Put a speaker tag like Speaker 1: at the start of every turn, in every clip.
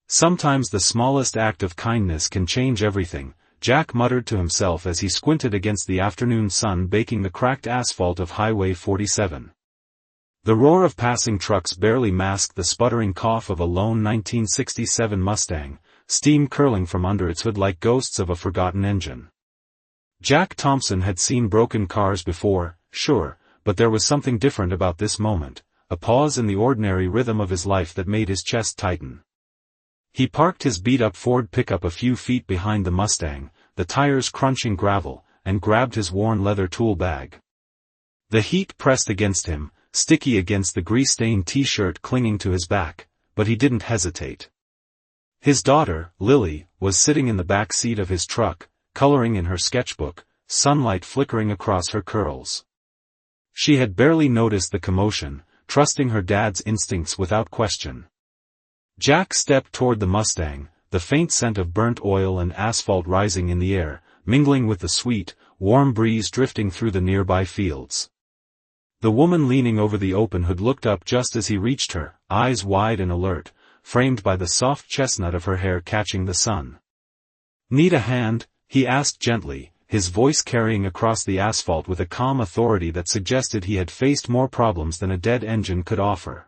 Speaker 1: Sometimes the smallest act of kindness can change everything, Jack muttered to himself as he squinted against the afternoon sun baking the cracked asphalt of Highway 47. The roar of passing trucks barely masked the sputtering cough of a lone 1967 Mustang, steam curling from under its hood like ghosts of a forgotten engine. Jack Thompson had seen broken cars before, sure, but there was something different about this moment, a pause in the ordinary rhythm of his life that made his chest tighten. He parked his beat-up Ford pickup a few feet behind the Mustang, the tires crunching gravel, and grabbed his worn leather tool bag. The heat pressed against him, sticky against the grease-stained t-shirt clinging to his back, but he didn't hesitate. His daughter, Lily, was sitting in the back seat of his truck, coloring in her sketchbook, sunlight flickering across her curls. She had barely noticed the commotion, trusting her dad's instincts without question. Jack stepped toward the Mustang, the faint scent of burnt oil and asphalt rising in the air, mingling with the sweet, warm breeze drifting through the nearby fields. The woman leaning over the open hood looked up just as he reached her, eyes wide and alert, framed by the soft chestnut of her hair catching the sun. "Need a hand?" he asked gently, his voice carrying across the asphalt with a calm authority that suggested he had faced more problems than a dead engine could offer.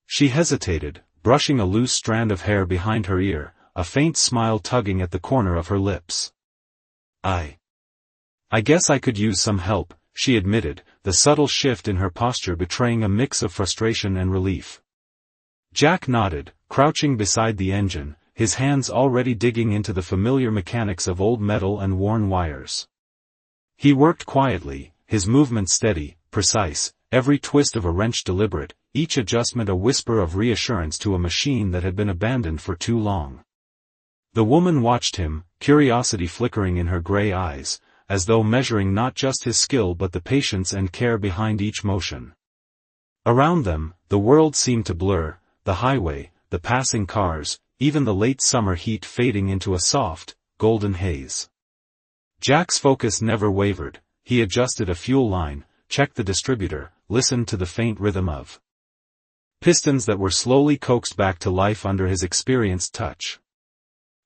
Speaker 1: She hesitated, brushing a loose strand of hair behind her ear, a faint smile tugging at the corner of her lips. I guess I could use some help," she admitted, the subtle shift in her posture betraying a mix of frustration and relief. Jack nodded, crouching beside the engine, his hands already digging into the familiar mechanics of old metal and worn wires. He worked quietly, his movements steady, precise, every twist of a wrench deliberate, each adjustment a whisper of reassurance to a machine that had been abandoned for too long. The woman watched him, curiosity flickering in her gray eyes, as though measuring not just his skill but the patience and care behind each motion. Around them, the world seemed to blur, the highway, the passing cars, even the late summer heat fading into a soft, golden haze. Jack's focus never wavered, he adjusted a fuel line, checked the distributor, listened to the faint rhythm of pistons that were slowly coaxed back to life under his experienced touch.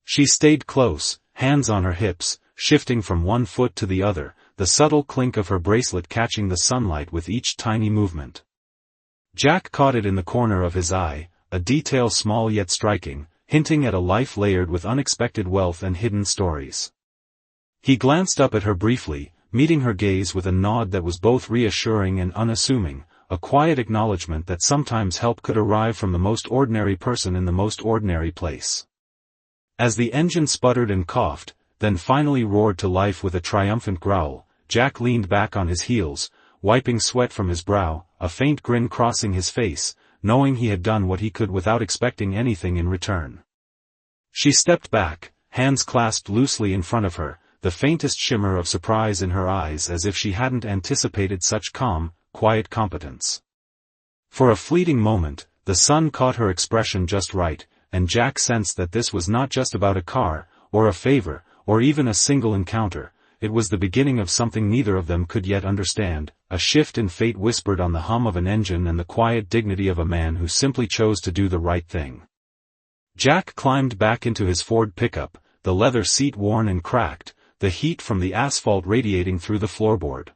Speaker 1: She stayed close, hands on her hips, shifting from one foot to the other, the subtle clink of her bracelet catching the sunlight with each tiny movement. Jack caught it in the corner of his eye, a detail small yet striking, hinting at a life layered with unexpected wealth and hidden stories. He glanced up at her briefly, meeting her gaze with a nod that was both reassuring and unassuming, a quiet acknowledgement that sometimes help could arrive from the most ordinary person in the most ordinary place. As the engine sputtered and coughed, then finally roared to life with a triumphant growl, Jack leaned back on his heels, wiping sweat from his brow, a faint grin crossing his face, knowing he had done what he could without expecting anything in return. She stepped back, hands clasped loosely in front of her, the faintest shimmer of surprise in her eyes as if she hadn't anticipated such calm, quiet competence. For a fleeting moment, the sun caught her expression just right, and Jack sensed that this was not just about a car, or a favor, or even a single encounter. It was the beginning of something neither of them could yet understand, a shift in fate whispered on the hum of an engine and the quiet dignity of a man who simply chose to do the right thing. Jack climbed back into his Ford pickup, the leather seat worn and cracked, the heat from the asphalt radiating through the floorboard.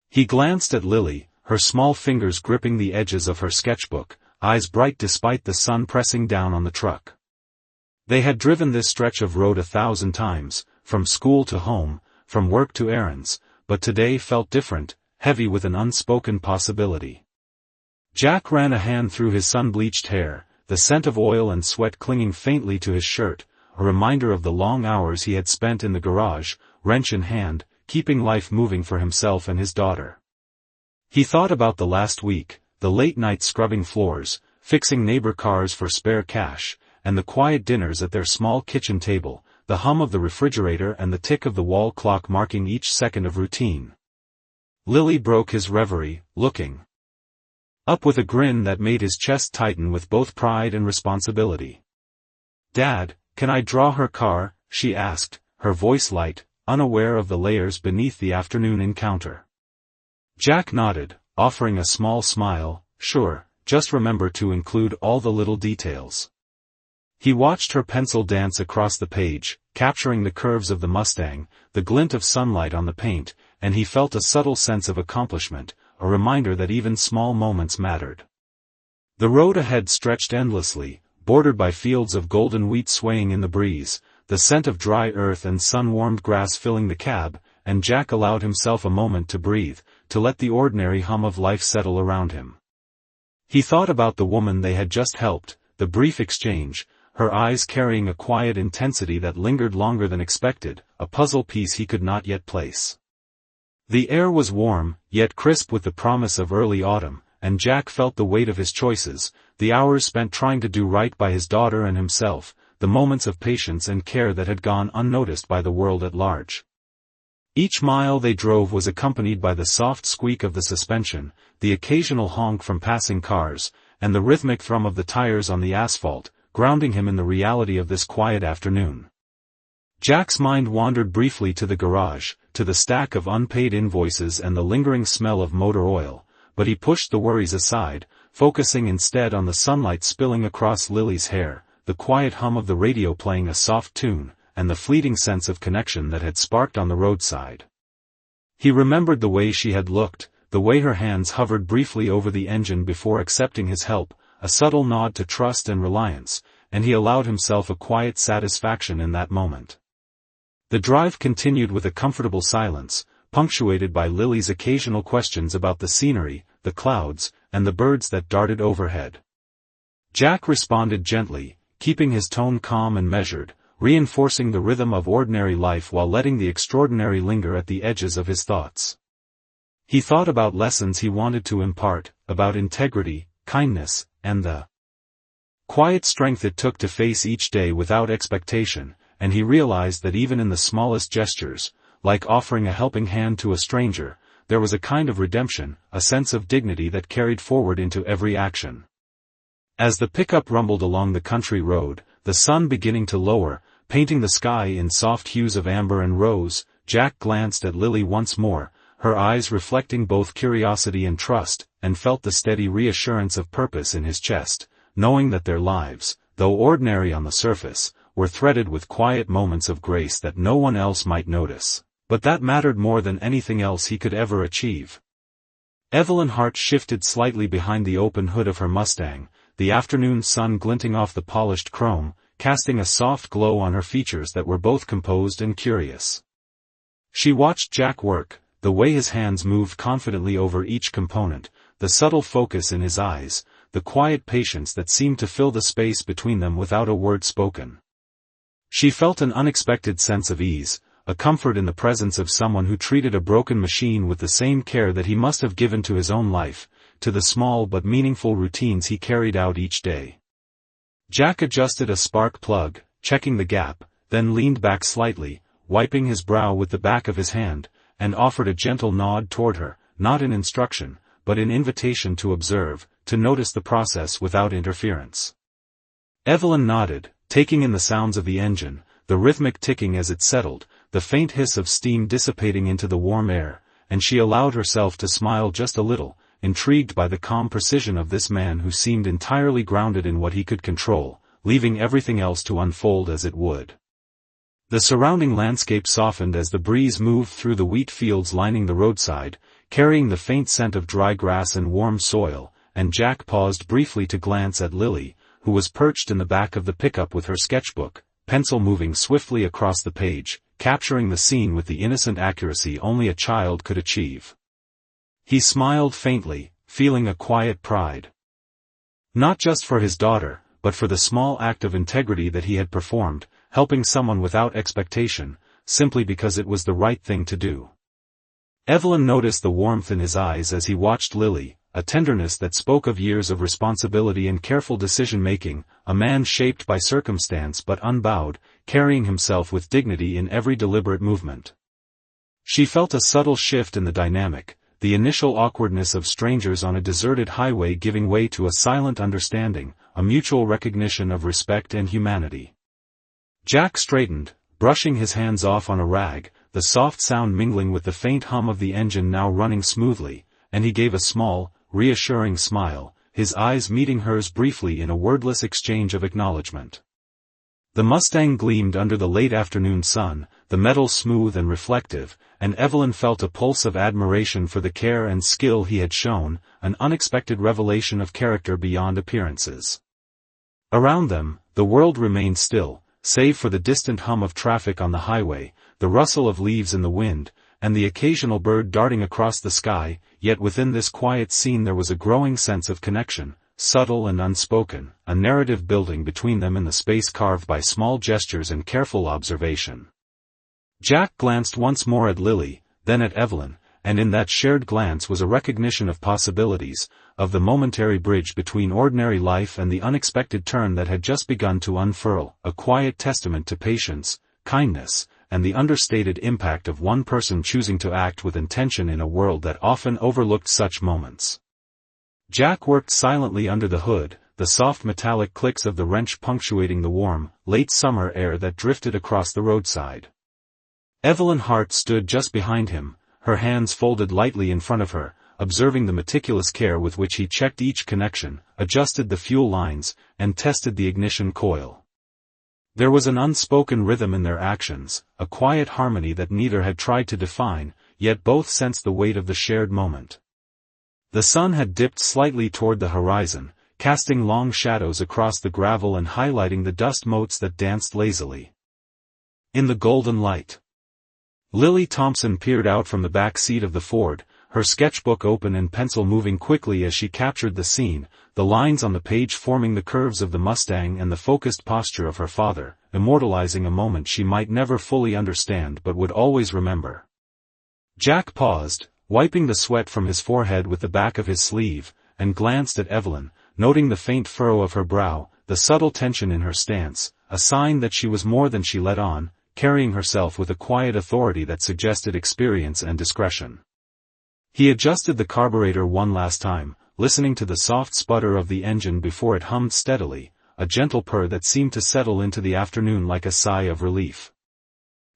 Speaker 1: He glanced at Lily, her small fingers gripping the edges of her sketchbook, eyes bright despite the sun pressing down on the truck. They had driven this stretch of road 1,000 times, from school to home, from work to errands, but today felt different, heavy with an unspoken possibility. Jack ran a hand through his sun-bleached hair, the scent of oil and sweat clinging faintly to his shirt, a reminder of the long hours he had spent in the garage, wrench in hand, keeping life moving for himself and his daughter. He thought about the last week, the late night scrubbing floors, fixing neighbor cars for spare cash, and the quiet dinners at their small kitchen table, the hum of the refrigerator and the tick of the wall clock marking each second of routine. Lily broke his reverie, looking up with a grin that made his chest tighten with both pride and responsibility. "Dad, can I draw her car?" she asked, her voice light, unaware of the layers beneath the afternoon encounter. Jack nodded, offering a small smile, "Sure, just remember to include all the little details." He watched her pencil dance across the page, capturing the curves of the Mustang, the glint of sunlight on the paint, and he felt a subtle sense of accomplishment, a reminder that even small moments mattered. The road ahead stretched endlessly, bordered by fields of golden wheat swaying in the breeze, the scent of dry earth and sun-warmed grass filling the cab, and Jack allowed himself a moment to breathe, to let the ordinary hum of life settle around him. He thought about the woman they had just helped, the brief exchange, her eyes carrying a quiet intensity that lingered longer than expected, a puzzle piece he could not yet place. The air was warm, yet crisp with the promise of early autumn, and Jack felt the weight of his choices, the hours spent trying to do right by his daughter and himself, the moments of patience and care that had gone unnoticed by the world at large. Each mile they drove was accompanied by the soft squeak of the suspension, the occasional honk from passing cars, and the rhythmic thrum of the tires on the asphalt, grounding him in the reality of this quiet afternoon. Jack's mind wandered briefly to the garage, to the stack of unpaid invoices and the lingering smell of motor oil, but he pushed the worries aside, focusing instead on the sunlight spilling across Lily's hair, the quiet hum of the radio playing a soft tune, and the fleeting sense of connection that had sparked on the roadside. He remembered the way she had looked, the way her hands hovered briefly over the engine before accepting his help, a subtle nod to trust and reliance, and he allowed himself a quiet satisfaction in that moment. The drive continued with a comfortable silence, punctuated by Lily's occasional questions about the scenery, the clouds, and the birds that darted overhead. Jack responded gently, keeping his tone calm and measured, reinforcing the rhythm of ordinary life while letting the extraordinary linger at the edges of his thoughts. He thought about lessons he wanted to impart, about integrity, kindness, and the quiet strength it took to face each day without expectation, and he realized that even in the smallest gestures, like offering a helping hand to a stranger, there was a kind of redemption, a sense of dignity that carried forward into every action. As the pickup rumbled along the country road, the sun beginning to lower, painting the sky in soft hues of amber and rose, Jack glanced at Lily once more, her eyes reflecting both curiosity and trust, and felt the steady reassurance of purpose in his chest, knowing that their lives, though ordinary on the surface, were threaded with quiet moments of grace that no one else might notice, but that mattered more than anything else he could ever achieve. Evelyn Hart shifted slightly behind the open hood of her Mustang, the afternoon sun glinting off the polished chrome, casting a soft glow on her features that were both composed and curious. She watched Jack work, the way his hands moved confidently over each component, the subtle focus in his eyes, the quiet patience that seemed to fill the space between them without a word spoken. She felt an unexpected sense of ease, a comfort in the presence of someone who treated a broken machine with the same care that he must have given to his own life, to the small but meaningful routines he carried out each day. Jack adjusted a spark plug, checking the gap, then leaned back slightly, wiping his brow with the back of his hand, and offered a gentle nod toward her, not in instruction, but in invitation to observe, to notice the process without interference. Evelyn nodded, taking in the sounds of the engine, the rhythmic ticking as it settled, the faint hiss of steam dissipating into the warm air, and she allowed herself to smile just a little, intrigued by the calm precision of this man who seemed entirely grounded in what he could control, leaving everything else to unfold as it would. The surrounding landscape softened as the breeze moved through the wheat fields lining the roadside, carrying the faint scent of dry grass and warm soil, and Jack paused briefly to glance at Lily, who was perched in the back of the pickup with her sketchbook, pencil moving swiftly across the page, capturing the scene with the innocent accuracy only a child could achieve. He smiled faintly, feeling a quiet pride. Not just for his daughter, but for the small act of integrity that he had performed, helping someone without expectation, simply because it was the right thing to do. Evelyn noticed the warmth in his eyes as he watched Lily, a tenderness that spoke of years of responsibility and careful decision-making, a man shaped by circumstance but unbowed, carrying himself with dignity in every deliberate movement. She felt a subtle shift in the dynamic, the initial awkwardness of strangers on a deserted highway giving way to a silent understanding, a mutual recognition of respect and humanity. Jack straightened, brushing his hands off on a rag, the soft sound mingling with the faint hum of the engine now running smoothly, and he gave a small, reassuring smile, his eyes meeting hers briefly in a wordless exchange of acknowledgement. The Mustang gleamed under the late afternoon sun, the metal smooth and reflective, and Evelyn felt a pulse of admiration for the care and skill he had shown, an unexpected revelation of character beyond appearances. Around them, the world remained still, save for the distant hum of traffic on the highway, the rustle of leaves in the wind, and the occasional bird darting across the sky, yet within this quiet scene there was a growing sense of connection, subtle and unspoken, a narrative building between them in the space carved by small gestures and careful observation. Jack glanced once more at Lily, then at Evelyn, and in that shared glance was a recognition of possibilities, of the momentary bridge between ordinary life and the unexpected turn that had just begun to unfurl, a quiet testament to patience, kindness, and the understated impact of one person choosing to act with intention in a world that often overlooked such moments. Jack worked silently under the hood, the soft metallic clicks of the wrench punctuating the warm, late summer air that drifted across the roadside. Evelyn Hart stood just behind him, her hands folded lightly in front of her, observing the meticulous care with which he checked each connection, adjusted the fuel lines, and tested the ignition coil. There was an unspoken rhythm in their actions, a quiet harmony that neither had tried to define, yet both sensed the weight of the shared moment. The sun had dipped slightly toward the horizon, casting long shadows across the gravel and highlighting the dust motes that danced lazily in the golden light. Lily Thompson peered out from the back seat of the Ford, her sketchbook open and pencil moving quickly as she captured the scene, the lines on the page forming the curves of the Mustang and the focused posture of her father, immortalizing a moment she might never fully understand but would always remember. Jack paused, wiping the sweat from his forehead with the back of his sleeve, and glanced at Evelyn, noting the faint furrow of her brow, the subtle tension in her stance, a sign that she was more than she let on, carrying herself with a quiet authority that suggested experience and discretion. He adjusted the carburetor one last time, listening to the soft sputter of the engine before it hummed steadily, a gentle purr that seemed to settle into the afternoon like a sigh of relief.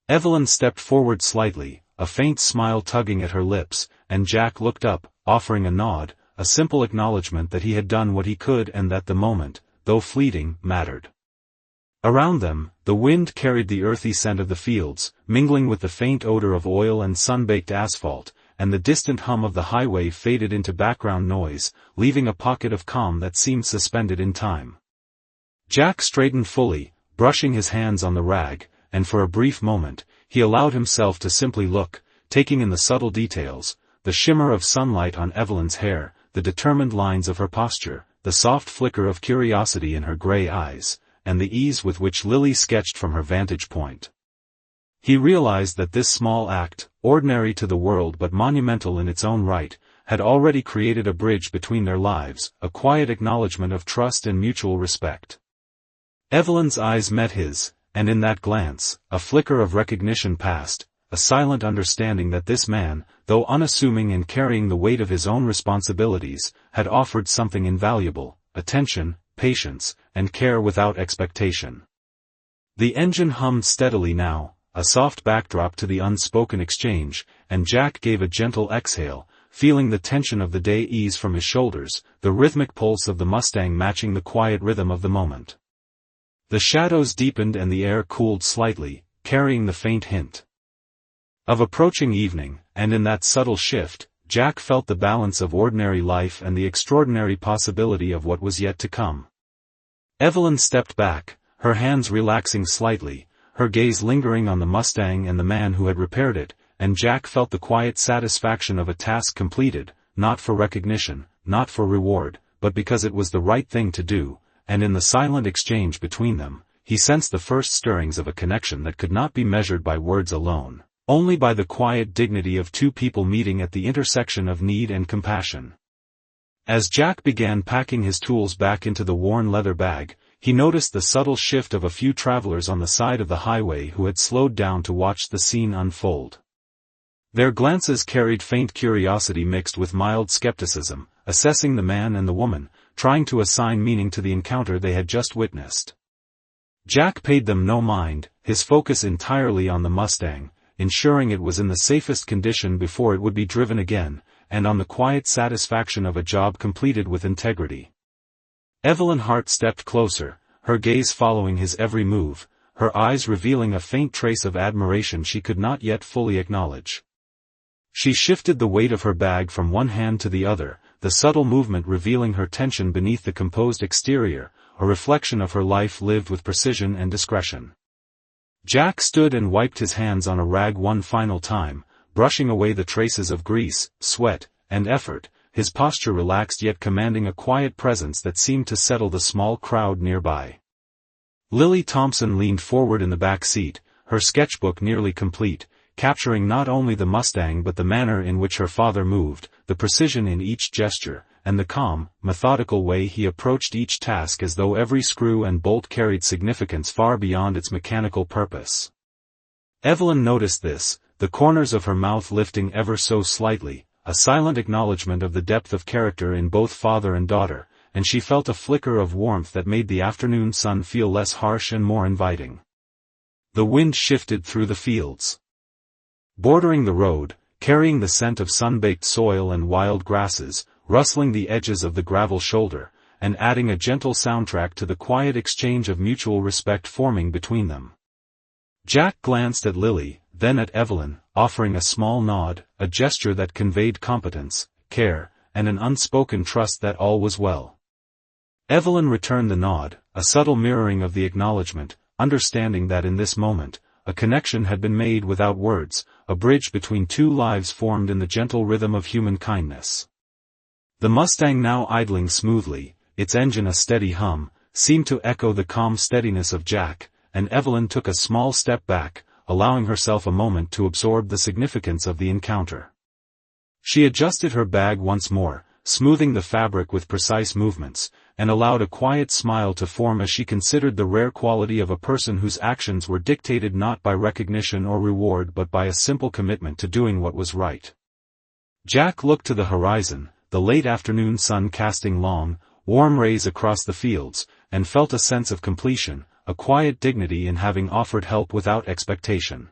Speaker 1: Evelyn stepped forward slightly, a faint smile tugging at her lips, and Jack looked up, offering a nod, a simple acknowledgement that he had done what he could and that the moment, though fleeting, mattered. Around them, the wind carried the earthy scent of the fields, mingling with the faint odor of oil and sun-baked asphalt, and the distant hum of the highway faded into background noise, leaving a pocket of calm that seemed suspended in time. Jack straightened fully, brushing his hands on the rag, and for a brief moment, he allowed himself to simply look, taking in the subtle details, the shimmer of sunlight on Evelyn's hair, the determined lines of her posture, the soft flicker of curiosity in her gray eyes, and the ease with which Lily sketched from her vantage point. He realized that this small act, ordinary to the world but monumental in its own right, had already created a bridge between their lives, a quiet acknowledgement of trust and mutual respect. Evelyn's eyes met his, and in that glance, a flicker of recognition passed, a silent understanding that this man, though unassuming and carrying the weight of his own responsibilities, had offered something invaluable, attention, patience, and care without expectation. The engine hummed steadily now, a soft backdrop to the unspoken exchange, and Jack gave a gentle exhale, feeling the tension of the day ease from his shoulders, the rhythmic pulse of the Mustang matching the quiet rhythm of the moment. The shadows deepened and the air cooled slightly, carrying the faint hint of approaching evening, and in that subtle shift, Jack felt the balance of ordinary life and the extraordinary possibility of what was yet to come. Evelyn stepped back, her hands relaxing slightly, her gaze lingering on the Mustang and the man who had repaired it, and Jack felt the quiet satisfaction of a task completed, not for recognition, not for reward, but because it was the right thing to do, and in the silent exchange between them, he sensed the first stirrings of a connection that could not be measured by words alone, only by the quiet dignity of two people meeting at the intersection of need and compassion. As Jack began packing his tools back into the worn leather bag, he noticed the subtle shift of a few travelers on the side of the highway who had slowed down to watch the scene unfold. Their glances carried faint curiosity mixed with mild skepticism, assessing the man and the woman, trying to assign meaning to the encounter they had just witnessed. Jack paid them no mind, his focus entirely on the Mustang, ensuring it was in the safest condition before it would be driven again, and on the quiet satisfaction of a job completed with integrity. Evelyn Hart stepped closer, her gaze following his every move, her eyes revealing a faint trace of admiration she could not yet fully acknowledge. She shifted the weight of her bag from one hand to the other, the subtle movement revealing her tension beneath the composed exterior, a reflection of her life lived with precision and discretion. Jack stood and wiped his hands on a rag one final time, brushing away the traces of grease, sweat, and effort, his posture relaxed yet commanding a quiet presence that seemed to settle the small crowd nearby. Lily Thompson leaned forward in the back seat, her sketchbook nearly complete, capturing not only the Mustang but the manner in which her father moved, the precision in each gesture, and the calm, methodical way he approached each task as though every screw and bolt carried significance far beyond its mechanical purpose. Evelyn noticed this, the corners of her mouth lifting ever so slightly, a silent acknowledgement of the depth of character in both father and daughter, and she felt a flicker of warmth that made the afternoon sun feel less harsh and more inviting. The wind shifted through the fields, bordering the road, carrying the scent of sun-baked soil and wild grasses, rustling the edges of the gravel shoulder, and adding a gentle soundtrack to the quiet exchange of mutual respect forming between them. Jack glanced at Lily, then at Evelyn, offering a small nod, a gesture that conveyed competence, care, and an unspoken trust that all was well. Evelyn returned the nod, a subtle mirroring of the acknowledgement, understanding that in this moment, a connection had been made without words, a bridge between two lives formed in the gentle rhythm of human kindness. The Mustang, now idling smoothly, its engine a steady hum, seemed to echo the calm steadiness of Jack, and Evelyn took a small step back, allowing herself a moment to absorb the significance of the encounter. She adjusted her bag once more, smoothing the fabric with precise movements, and allowed a quiet smile to form as she considered the rare quality of a person whose actions were dictated not by recognition or reward but by a simple commitment to doing what was right. Jack looked to the horizon, the late afternoon sun casting long, warm rays across the fields, and felt a sense of completion, a quiet dignity in having offered help without expectation.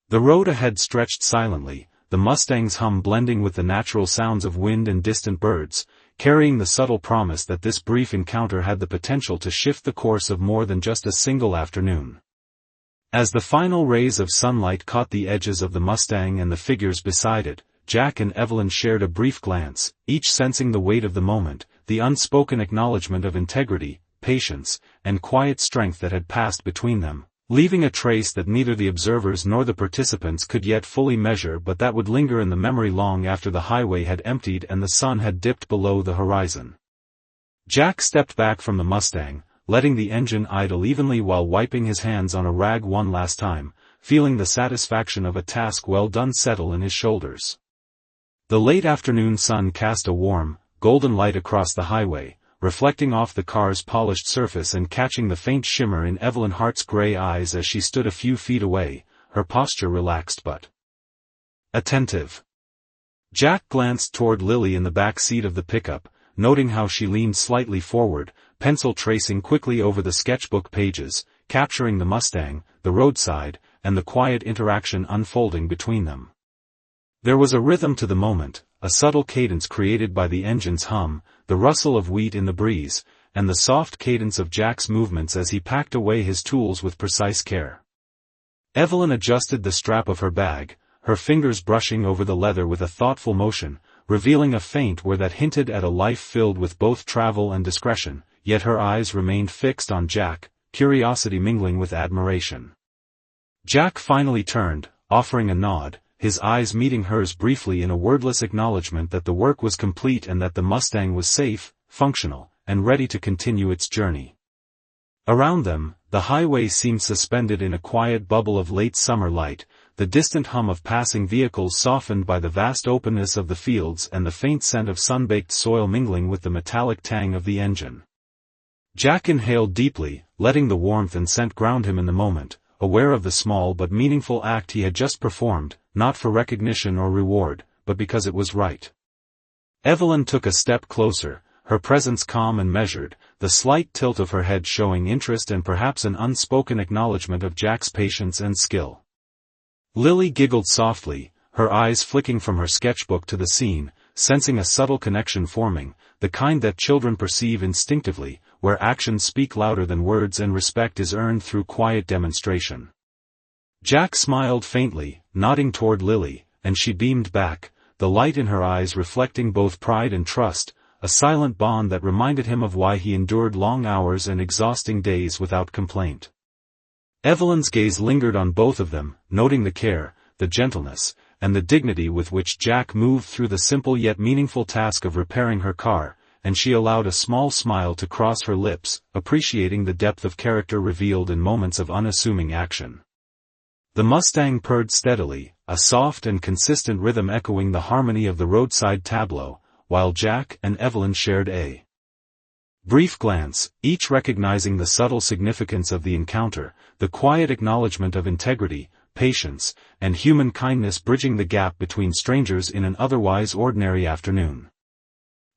Speaker 1: The road ahead stretched silently, the Mustang's hum blending with the natural sounds of wind and distant birds, carrying the subtle promise that this brief encounter had the potential to shift the course of more than just a single afternoon. As the final rays of sunlight caught the edges of the Mustang and the figures beside it, Jack and Evelyn shared a brief glance, each sensing the weight of the moment, the unspoken acknowledgement of integrity, patience, and quiet strength that had passed between them, leaving a trace that neither the observers nor the participants could yet fully measure but that would linger in the memory long after the highway had emptied and the sun had dipped below the horizon. Jack stepped back from the Mustang, letting the engine idle evenly while wiping his hands on a rag one last time, feeling the satisfaction of a task well done settle in his shoulders. The late afternoon sun cast a warm, golden light across the highway, reflecting off the car's polished surface and catching the faint shimmer in Evelyn Hart's gray eyes as she stood a few feet away, her posture relaxed but attentive. Jack glanced toward Lily in the back seat of the pickup, noting how she leaned slightly forward, pencil tracing quickly over the sketchbook pages, capturing the Mustang, the roadside, and the quiet interaction unfolding between them. There was a rhythm to the moment, a subtle cadence created by the engine's hum, the rustle of wheat in the breeze, and the soft cadence of Jack's movements as he packed away his tools with precise care. Evelyn adjusted the strap of her bag, her fingers brushing over the leather with a thoughtful motion, revealing a feint where that hinted at a life filled with both travel and discretion, yet her eyes remained fixed on Jack, curiosity mingling with admiration. Jack finally turned, offering a nod, his eyes meeting hers briefly in a wordless acknowledgement that the work was complete and that the Mustang was safe, functional, and ready to continue its journey. Around them, the highway seemed suspended in a quiet bubble of late summer light, the distant hum of passing vehicles softened by the vast openness of the fields and the faint scent of sun-baked soil mingling with the metallic tang of the engine. Jack inhaled deeply, letting the warmth and scent ground him in the moment, aware of the small but meaningful act he had just performed, not for recognition or reward, but because it was right. Evelyn took a step closer, her presence calm and measured, the slight tilt of her head showing interest and perhaps an unspoken acknowledgement of Jack's patience and skill. Lily giggled softly, her eyes flicking from her sketchbook to the scene, sensing a subtle connection forming, the kind that children perceive instinctively, where actions speak louder than words and respect is earned through quiet demonstration. Jack smiled faintly, nodding toward Lily, and she beamed back, the light in her eyes reflecting both pride and trust, a silent bond that reminded him of why he endured long hours and exhausting days without complaint. Evelyn's gaze lingered on both of them, noting the care, the gentleness, and the dignity with which Jack moved through the simple yet meaningful task of repairing her car, and she allowed a small smile to cross her lips, appreciating the depth of character revealed in moments of unassuming action. The Mustang purred steadily, a soft and consistent rhythm echoing the harmony of the roadside tableau, while Jack and Evelyn shared a brief glance, each recognizing the subtle significance of the encounter, the quiet acknowledgement of integrity, patience, and human kindness bridging the gap between strangers in an otherwise ordinary afternoon.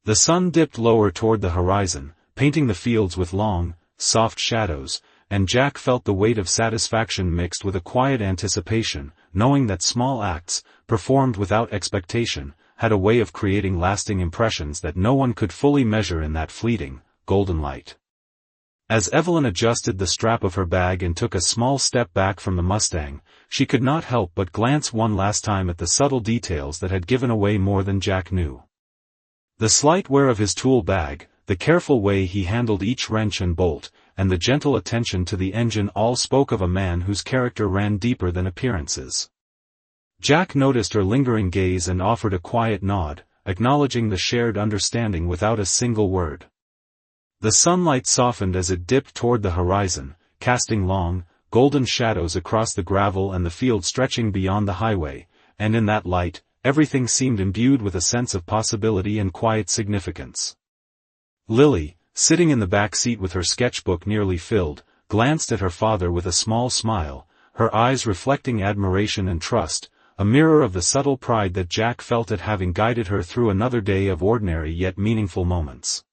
Speaker 1: The sun dipped lower toward the horizon, painting the fields with long, soft shadows, and Jack felt the weight of satisfaction mixed with a quiet anticipation, knowing that small acts, performed without expectation, had a way of creating lasting impressions that no one could fully measure in that fleeting, golden light. As Evelyn adjusted the strap of her bag and took a small step back from the Mustang, she could not help but glance one last time at the subtle details that had given away more than Jack knew. The slight wear of his tool bag, the careful way he handled each wrench and bolt, and the gentle attention to the engine all spoke of a man whose character ran deeper than appearances. Jack noticed her lingering gaze and offered a quiet nod, acknowledging the shared understanding without a single word. The sunlight softened as it dipped toward the horizon, casting long, golden shadows across the gravel and the field stretching beyond the highway, and in that light, everything seemed imbued with a sense of possibility and quiet significance. Lily, sitting in the back seat with her sketchbook nearly filled, glanced at her father with a small smile, her eyes reflecting admiration and trust, a mirror of the subtle pride that Jack felt at having guided her through another day of ordinary yet meaningful moments.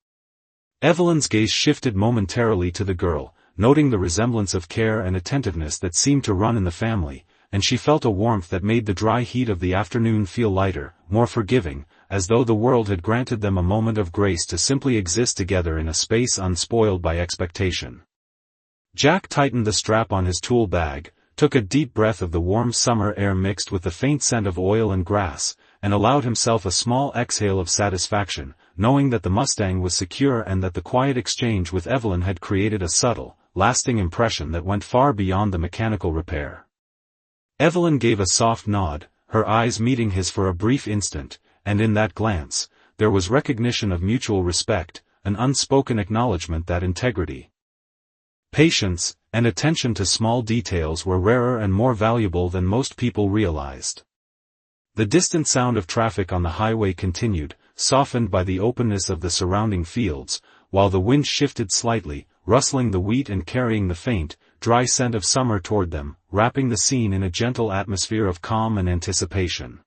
Speaker 1: Evelyn's gaze shifted momentarily to the girl, noting the resemblance of care and attentiveness that seemed to run in the family, and she felt a warmth that made the dry heat of the afternoon feel lighter, more forgiving, as though the world had granted them a moment of grace to simply exist together in a space unspoiled by expectation. Jack tightened the strap on his tool bag, took a deep breath of the warm summer air mixed with the faint scent of oil and grass, and allowed himself a small exhale of satisfaction, knowing that the Mustang was secure and that the quiet exchange with Evelyn had created a subtle, lasting impression that went far beyond the mechanical repair. Evelyn gave a soft nod, her eyes meeting his for a brief instant, and in that glance, there was recognition of mutual respect, an unspoken acknowledgement that integrity, patience, and attention to small details were rarer and more valuable than most people realized. The distant sound of traffic on the highway continued, softened by the openness of the surrounding fields, while the wind shifted slightly, rustling the wheat and carrying the faint, dry scent of summer toward them, wrapping the scene in a gentle atmosphere of calm and anticipation.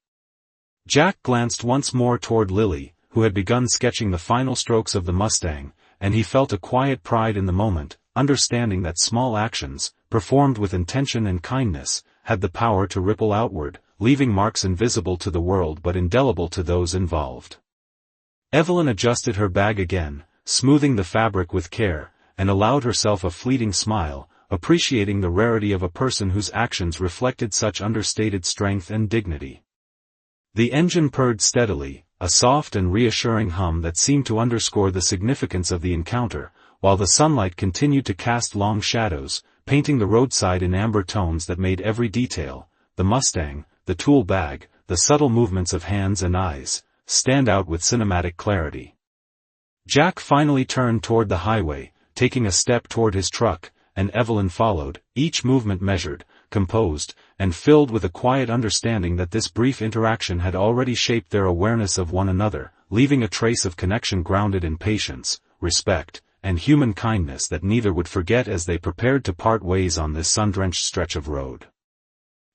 Speaker 1: Jack glanced once more toward Lily, who had begun sketching the final strokes of the Mustang, and he felt a quiet pride in the moment, understanding that small actions, performed with intention and kindness, had the power to ripple outward, leaving marks invisible to the world but indelible to those involved. Evelyn adjusted her bag again, smoothing the fabric with care, and allowed herself a fleeting smile, appreciating the rarity of a person whose actions reflected such understated strength and dignity. The engine purred steadily, a soft and reassuring hum that seemed to underscore the significance of the encounter, while the sunlight continued to cast long shadows, painting the roadside in amber tones that made every detail, the Mustang, the tool bag, the subtle movements of hands and eyes, stand out with cinematic clarity. Jack finally turned toward the highway, taking a step toward his truck, and Evelyn followed, each movement measured, composed, and filled with a quiet understanding that this brief interaction had already shaped their awareness of one another, leaving a trace of connection grounded in patience, respect, and human kindness that neither would forget as they prepared to part ways on this sun-drenched stretch of road.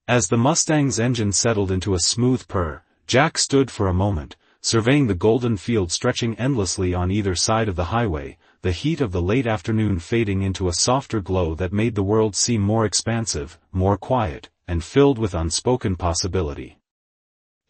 Speaker 1: As the Mustang's engine settled into a smooth purr, Jack stood for a moment, surveying the golden field stretching endlessly on either side of the highway, the heat of the late afternoon fading into a softer glow that made the world seem more expansive, more quiet, and filled with unspoken possibility.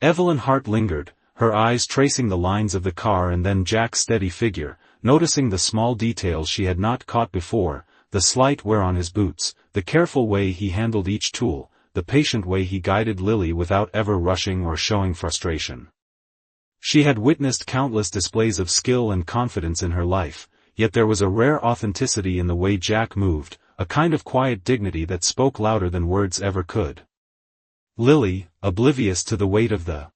Speaker 1: Evelyn Hart lingered, her eyes tracing the lines of the car and then Jack's steady figure, noticing the small details she had not caught before, the slight wear on his boots, the careful way he handled each tool, the patient way he guided Lily without ever rushing or showing frustration. She had witnessed countless displays of skill and confidence in her life, yet there was a rare authenticity in the way Jack moved, a kind of quiet dignity that spoke louder than words ever could. Lily, oblivious to the weight of the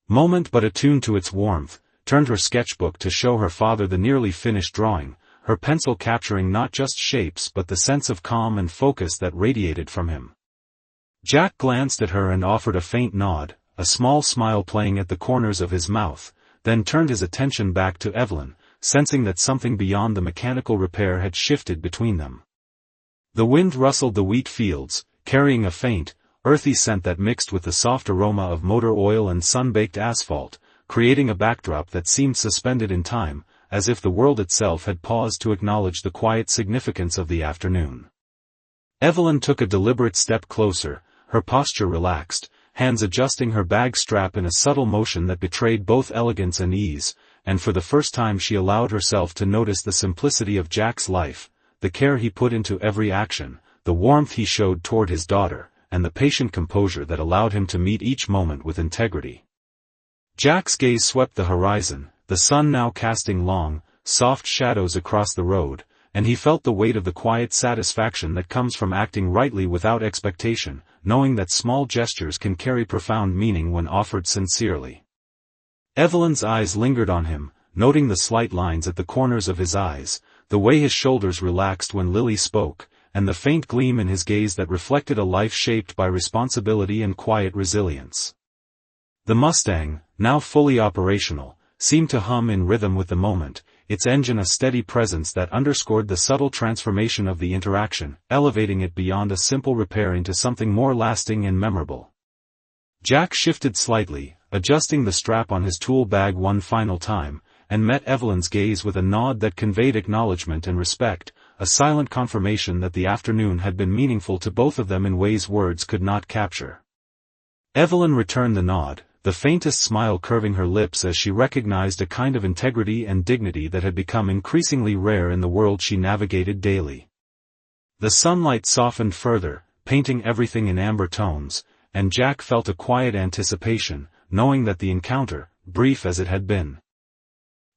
Speaker 1: moment but attuned to its warmth, turned her sketchbook to show her father the nearly finished drawing, her pencil capturing not just shapes but the sense of calm and focus that radiated from him. Jack glanced at her and offered a faint nod, a small smile playing at the corners of his mouth, then turned his attention back to Evelyn, sensing that something beyond the mechanical repair had shifted between them. The wind rustled the wheat fields, carrying a faint, earthy scent that mixed with the soft aroma of motor oil and sun-baked asphalt, creating a backdrop that seemed suspended in time, as if the world itself had paused to acknowledge the quiet significance of the afternoon. Evelyn took a deliberate step closer, her posture relaxed, hands adjusting her bag strap in a subtle motion that betrayed both elegance and ease, and for the first time she allowed herself to notice the simplicity of Jack's life, the care he put into every action, the warmth he showed toward his daughter, and the patient composure that allowed him to meet each moment with integrity. Jack's gaze swept the horizon, the sun now casting long, soft shadows across the road, and he felt the weight of the quiet satisfaction that comes from acting rightly without expectation, knowing that small gestures can carry profound meaning when offered sincerely. Evelyn's eyes lingered on him, noting the slight lines at the corners of his eyes, the way his shoulders relaxed when Lily spoke, and the faint gleam in his gaze that reflected a life shaped by responsibility and quiet resilience. The Mustang, now fully operational, seemed to hum in rhythm with the moment, its engine a steady presence that underscored the subtle transformation of the interaction, elevating it beyond a simple repair into something more lasting and memorable. Jack shifted slightly, adjusting the strap on his tool bag one final time, and met Evelyn's gaze with a nod that conveyed acknowledgement and respect, a silent confirmation that the afternoon had been meaningful to both of them in ways words could not capture. Evelyn returned the nod, the faintest smile curving her lips as she recognized a kind of integrity and dignity that had become increasingly rare in the world she navigated daily. The sunlight softened further, painting everything in amber tones, and Jack felt a quiet anticipation, knowing that the encounter, brief as it had been,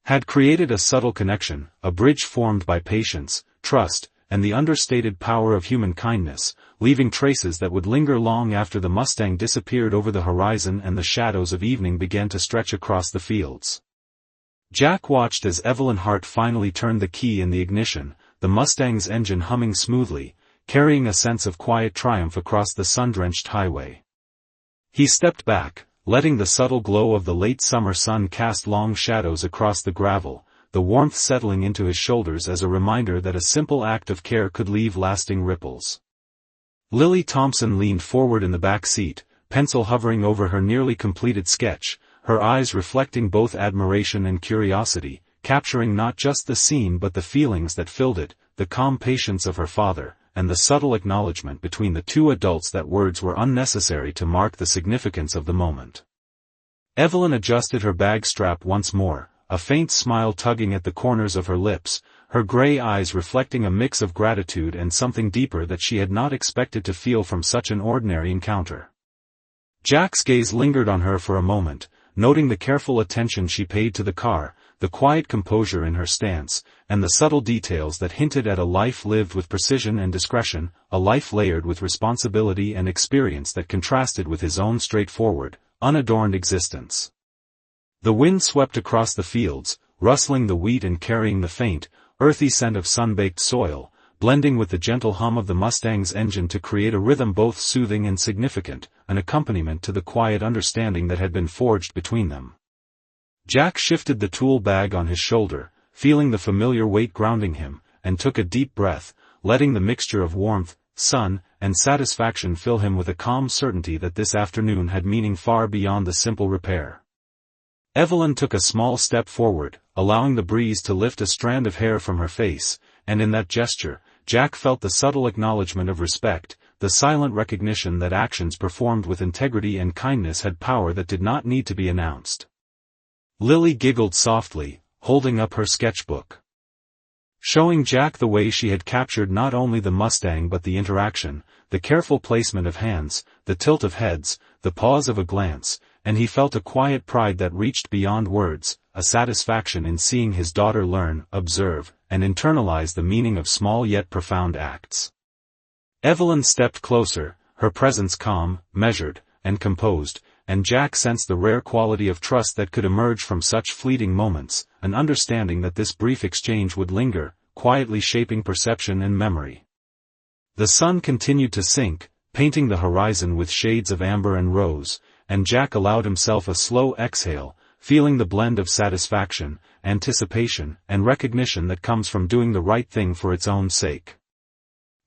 Speaker 1: had created a subtle connection, a bridge formed by patience, trust, and the understated power of human kindness, leaving traces that would linger long after the Mustang disappeared over the horizon and the shadows of evening began to stretch across the fields. Jack watched as Evelyn Hart finally turned the key in the ignition, the Mustang's engine humming smoothly, carrying a sense of quiet triumph across the sun-drenched highway. He stepped back, letting the subtle glow of the late summer sun cast long shadows across the gravel, the warmth settling into his shoulders as a reminder that a simple act of care could leave lasting ripples. Lily Thompson leaned forward in the back seat, pencil hovering over her nearly completed sketch, her eyes reflecting both admiration and curiosity, capturing not just the scene but the feelings that filled it, the calm patience of her father, and the subtle acknowledgement between the two adults that words were unnecessary to mark the significance of the moment. Evelyn adjusted her bag strap once more, a faint smile tugging at the corners of her lips, her gray eyes reflecting a mix of gratitude and something deeper that she had not expected to feel from such an ordinary encounter. Jack's gaze lingered on her for a moment, noting the careful attention she paid to the car, the quiet composure in her stance, and the subtle details that hinted at a life lived with precision and discretion, a life layered with responsibility and experience that contrasted with his own straightforward, unadorned existence. The wind swept across the fields, rustling the wheat and carrying the faint, earthy scent of sun-baked soil, blending with the gentle hum of the Mustang's engine to create a rhythm both soothing and significant, an accompaniment to the quiet understanding that had been forged between them. Jack shifted the tool bag on his shoulder, feeling the familiar weight grounding him, and took a deep breath, letting the mixture of warmth, sun, and satisfaction fill him with a calm certainty that this afternoon had meaning far beyond the simple repair. Evelyn took a small step forward, allowing the breeze to lift a strand of hair from her face, and in that gesture, Jack felt the subtle acknowledgement of respect, the silent recognition that actions performed with integrity and kindness had power that did not need to be announced. Lily giggled softly, holding up her sketchbook, showing Jack the way she had captured not only the Mustang but the interaction, the careful placement of hands, the tilt of heads, the pause of a glance, and he felt a quiet pride that reached beyond words, a satisfaction in seeing his daughter learn, observe, and internalize the meaning of small yet profound acts. Evelyn stepped closer, her presence calm, measured, and composed, and Jack sensed the rare quality of trust that could emerge from such fleeting moments, an understanding that this brief exchange would linger, quietly shaping perception and memory. The sun continued to sink, painting the horizon with shades of amber and rose, and Jack allowed himself a slow exhale, feeling the blend of satisfaction, anticipation, and recognition that comes from doing the right thing for its own sake.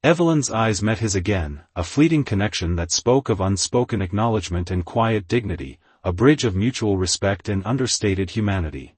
Speaker 1: Evelyn's eyes met his again, a fleeting connection that spoke of unspoken acknowledgement and quiet dignity, a bridge of mutual respect and understated humanity.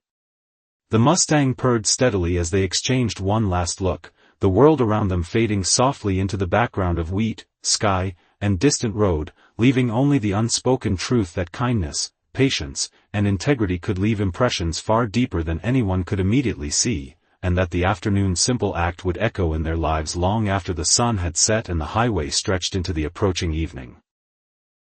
Speaker 1: The Mustang purred steadily as they exchanged one last look, the world around them fading softly into the background of wheat, sky, and distant road, leaving only the unspoken truth that kindness, patience, and integrity could leave impressions far deeper than anyone could immediately see, and that the afternoon's simple act would echo in their lives long after the sun had set and the highway stretched into the approaching evening.